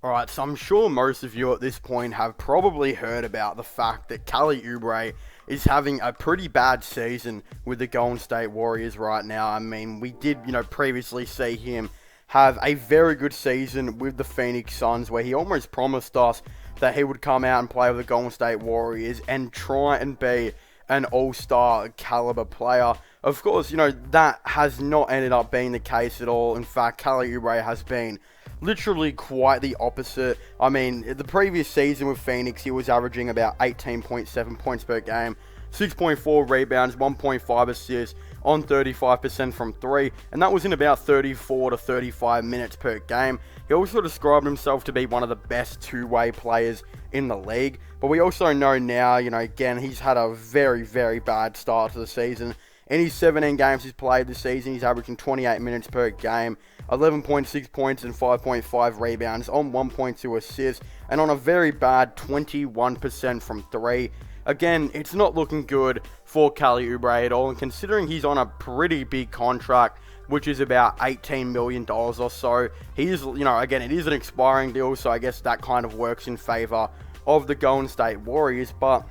Alright, so I'm sure most of you at this point have probably heard about the fact that Kelly Oubre is having a pretty bad season with the Golden State Warriors right now. I mean, we did, previously see him have a very good season with the Phoenix Suns where he almost promised us that he would come out and play with the Golden State Warriors and try and be an all-star caliber player. Of course, that has not ended up being the case at all. In fact, Kelly Oubre has been literally quite the opposite. I mean, the previous season with Phoenix, he was averaging about 18.7 points per game, 6.4 rebounds, 1.5 assists on 35% from 3, and that was in about 34 to 35 minutes per game. He also described himself to be one of the best two-way players in the league, but we also know now, again, he's had a very, very bad start to the season. In his 17 games he's played this season, he's averaging 28 minutes per game, 11.6 points and 5.5 rebounds on 1.2 assists, and on a very bad 21% from 3. Again, it's not looking good for Kelly Oubre at all, and considering he's on a pretty big contract, which is about $18 million or so, he is, again, it is an expiring deal, so I guess that kind of works in favor of the Golden State Warriors, but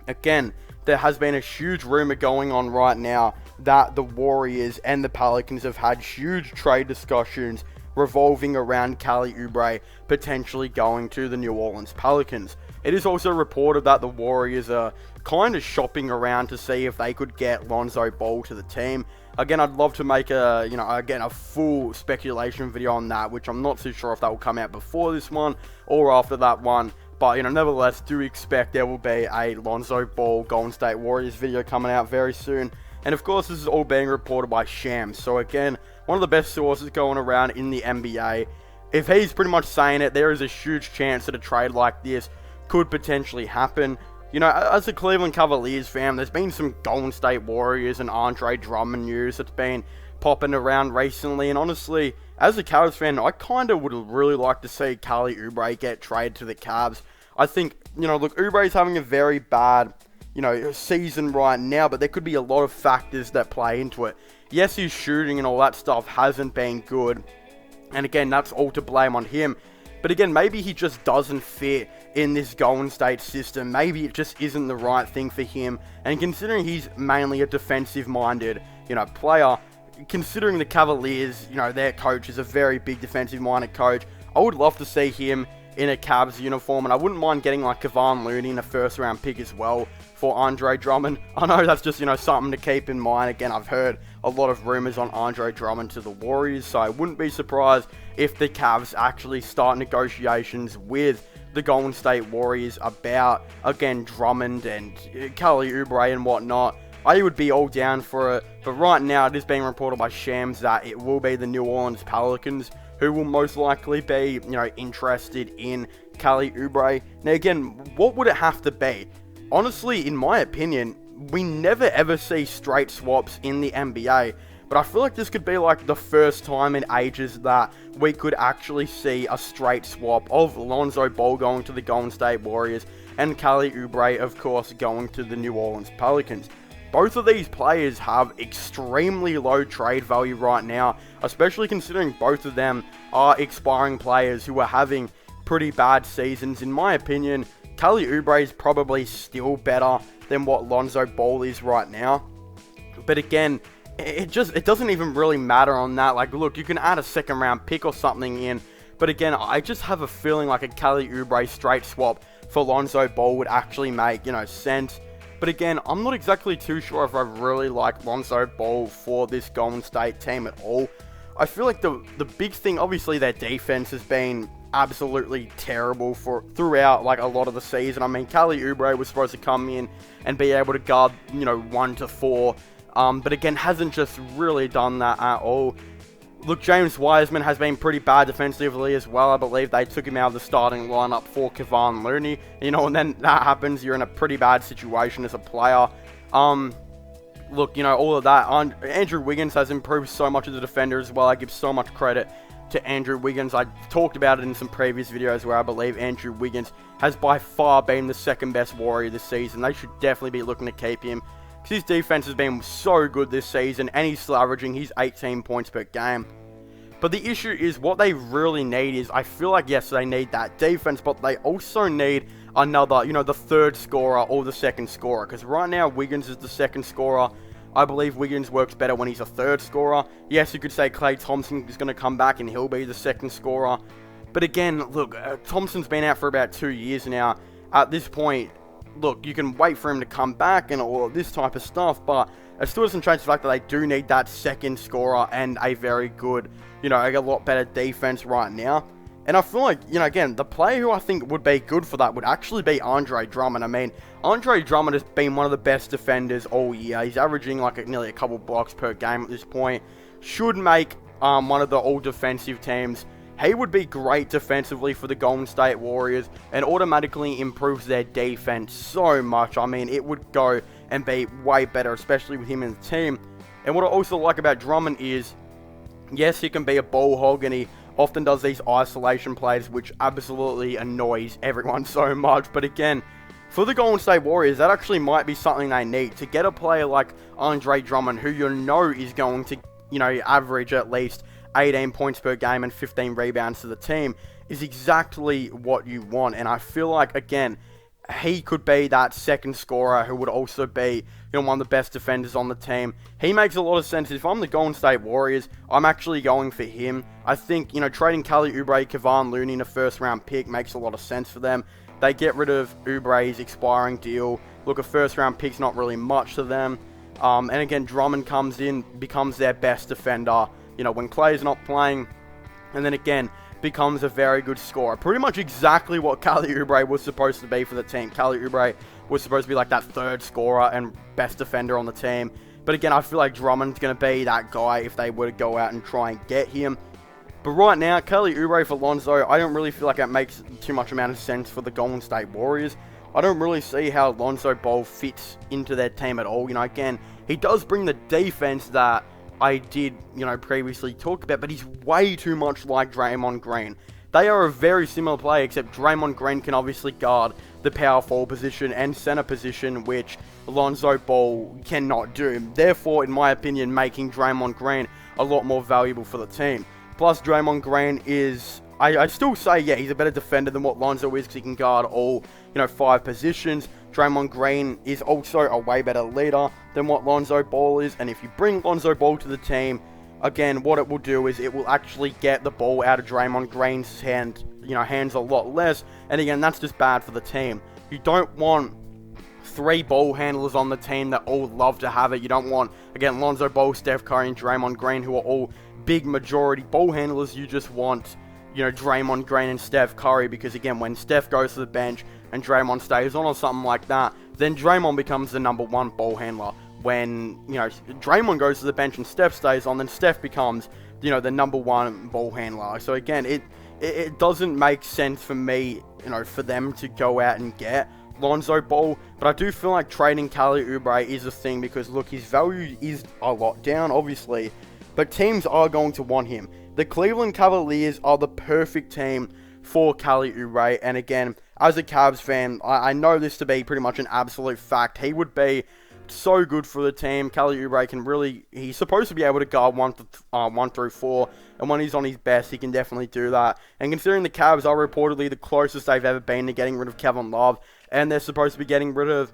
again, there has been a huge rumor going on right now that the Warriors and the Pelicans have had huge trade discussions revolving around Kelly Oubre potentially going to the New Orleans Pelicans. It is also reported that the Warriors are kind of shopping around to see if they could get Lonzo Ball to the team. Again, I'd love to make a full speculation video on that, which I'm not too sure if that will come out before this one or after that one. But, nevertheless, do expect there will be a Lonzo Ball Golden State Warriors video coming out very soon. And, of course, this is all being reported by Shams. So, again, one of the best sources going around in the NBA. If he's pretty much saying it, there is a huge chance that a trade like this could potentially happen. As a Cleveland Cavaliers fan, there's been some Golden State Warriors and Andre Drummond news that's been popping around recently. And, honestly, as a Cavs fan, I kind of would really like to see Kelly Oubre get traded to the Cavs. I think, look, Oubre is having a very bad, season right now, but there could be a lot of factors that play into it. Yes, his shooting and all that stuff hasn't been good, and again, that's all to blame on him. But again, maybe he just doesn't fit in this Golden State system. Maybe it just isn't the right thing for him. And considering he's mainly a defensive-minded, player, considering the Cavaliers, their coach is a very big defensive-minded coach, I would love to see him in a Cavs uniform, and I wouldn't mind getting like Kevon Looney in a first-round pick as well for Andre Drummond. I know that's just, something to keep in mind. Again, I've heard a lot of rumors on Andre Drummond to the Warriors, so I wouldn't be surprised if the Cavs actually start negotiations with the Golden State Warriors about, again, Drummond and Kelly Oubre and whatnot. I would be all down for it, but right now it is being reported by Shams that it will be the New Orleans Pelicans who will most likely be, interested in Kelly Oubre. Now again, what would it have to be? Honestly, in my opinion, we never ever see straight swaps in the NBA, but I feel like this could be like the first time in ages that we could actually see a straight swap of Lonzo Ball going to the Golden State Warriors and Kelly Oubre, of course, going to the New Orleans Pelicans. Both of these players have extremely low trade value right now, especially considering both of them are expiring players who are having pretty bad seasons. In my opinion, Kelly Oubre is probably still better than what Lonzo Ball is right now. But again, it doesn't even really matter on that. Like, look, you can add a second round pick or something in, but again, I just have a feeling like a Kelly Oubre straight swap for Lonzo Ball would actually make, sense. But again, I'm not exactly too sure if I really like Lonzo Ball for this Golden State team at all. I feel like the big thing, obviously their defense has been absolutely terrible throughout like a lot of the season. I mean, Kelly Oubre was supposed to come in and be able to guard, 1 to 4. But again, hasn't just really done that at all. Look, James Wiseman has been pretty bad defensively as well. I believe they took him out of the starting lineup for Kevon Looney. And then that happens, you're in a pretty bad situation as a player. Look, all of that. Andrew Wiggins has improved so much as a defender as well. I give so much credit to Andrew Wiggins. I talked about it in some previous videos where I believe Andrew Wiggins has by far been the second best Warrior this season. They should definitely be looking to keep him, because his defense has been so good this season, and he's still averaging his 18 points per game. But the issue is what they really need is, I feel like, yes, they need that defense, but they also need another, the third scorer or the second scorer. Because right now, Wiggins is the second scorer. I believe Wiggins works better when he's a third scorer. Yes, you could say Klay Thompson is going to come back and he'll be the second scorer. But again, look, Thompson's been out for about 2 years now. At this point, look, you can wait for him to come back and all of this type of stuff, but it still doesn't change the fact that they do need that second scorer and a very good, a lot better defense right now. And I feel like, again, the player who I think would be good for that would actually be Andre Drummond. I mean, Andre Drummond has been one of the best defenders all year. He's averaging like nearly a couple blocks per game at this point. Should make one of the all-defensive teams. He would be great defensively for the Golden State Warriors and automatically improves their defense so much. I mean, it would go and be way better, especially with him in the team. And what I also like about Drummond is, yes, he can be a ball hog and he often does these isolation plays, which absolutely annoys everyone so much. But again, for the Golden State Warriors, that actually might be something they need. To get a player like Andre Drummond, who is going to, average at least 18 points per game and 15 rebounds to the team, is exactly what you want. And I feel like, again, he could be that second scorer who would also be, one of the best defenders on the team. He makes a lot of sense. If I'm the Golden State Warriors, I'm actually going for him. I think, trading Kelly Oubre, Kevon Looney in a first-round pick makes a lot of sense for them. They get rid of Oubre's expiring deal. Look, a first-round pick's not really much to them. And again, Drummond comes in, becomes their best defender, when Klay's not playing. And then again, becomes a very good scorer. Pretty much exactly what Kelly Oubre was supposed to be for the team. Kelly Oubre was supposed to be like that third scorer and best defender on the team. But again, I feel like Drummond's going to be that guy if they were to go out and try and get him. But right now, Kelly Oubre for Lonzo, I don't really feel like it makes too much amount of sense for the Golden State Warriors. I don't really see how Lonzo Ball fits into their team at all. Again, he does bring the defense that I did, previously talk about, but he's way too much like Draymond Green. They are a very similar player, except Draymond Green can obviously guard the power forward position and center position, which Lonzo Ball cannot do. Therefore, in my opinion, making Draymond Green a lot more valuable for the team. Plus, Draymond Green is, I still say, yeah, he's a better defender than what Lonzo is because he can guard all, 5 positions. Draymond Green is also a way better leader than what Lonzo Ball is. And if you bring Lonzo Ball to the team, again, what it will do is it will actually get the ball out of Draymond Green's hands a lot less. And again, that's just bad for the team. You don't want 3 ball handlers on the team that all love to have it. You don't want, again, Lonzo Ball, Steph Curry, and Draymond Green, who are all big majority ball handlers. You just want, Draymond Green and Steph Curry, because again, when Steph goes to the bench and Draymond stays on or something like that, then Draymond becomes the number 1 ball handler. When, Draymond goes to the bench and Steph stays on, then Steph becomes, the number 1 ball handler. So again, it doesn't make sense for me, for them to go out and get Lonzo Ball, but I do feel like trading Kelly Oubre is a thing because, look, his value is a lot down, obviously, but teams are going to want him. The Cleveland Cavaliers are the perfect team for Kelly Oubre, and again, as a Cavs fan, I know this to be pretty much an absolute fact. He would be so good for the team. Kelly Oubre can really, he's supposed to be able to guard 1 through 4, and when he's on his best, he can definitely do that. And considering the Cavs are reportedly the closest they've ever been to getting rid of Kevin Love, and they're supposed to be getting rid of,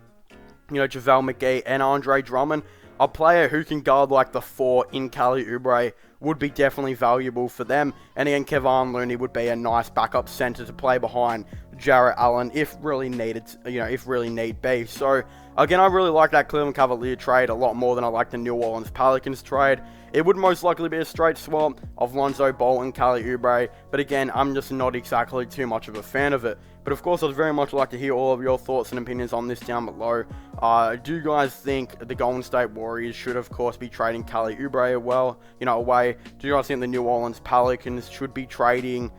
JaVale McGee and Andre Drummond, a player who can guard like the 4 in Kelly Oubre would be definitely valuable for them. And again, Kevon Looney would be a nice backup center to play behind Jarrett Allen if really needed, if really need be. So again, I really like that Cleveland Cavalier trade a lot more than I like the New Orleans Pelicans trade. It would most likely be a straight swap of Lonzo Ball and Kelly Oubre, but again, I'm just not exactly too much of a fan of it. But of course, I'd very much like to hear all of your thoughts and opinions on this down below. Do you guys think the Golden State Warriors should, of course, be trading Kelly Oubre away? Do you guys think the New Orleans Pelicans should be trading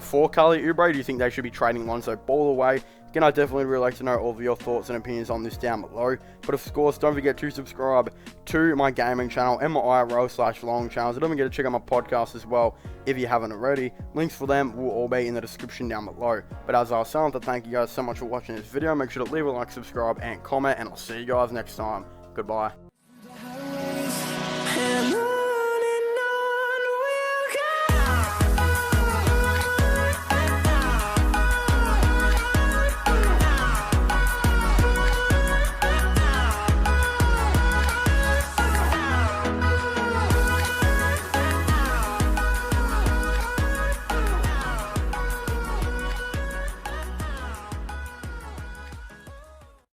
for Kelly Oubre? Do you think they should be trading Lonzo Ball away? Again, I'd definitely really like to know all of your thoughts and opinions on this down below. But of course, don't forget to subscribe to my gaming channel and my IRL/long channels. And don't forget to check out my podcast as well if you haven't already. Links for them will all be in the description down below. But as I was saying, thank you guys so much for watching this video. Make sure to leave a like, subscribe, and comment. And I'll see you guys next time. Goodbye.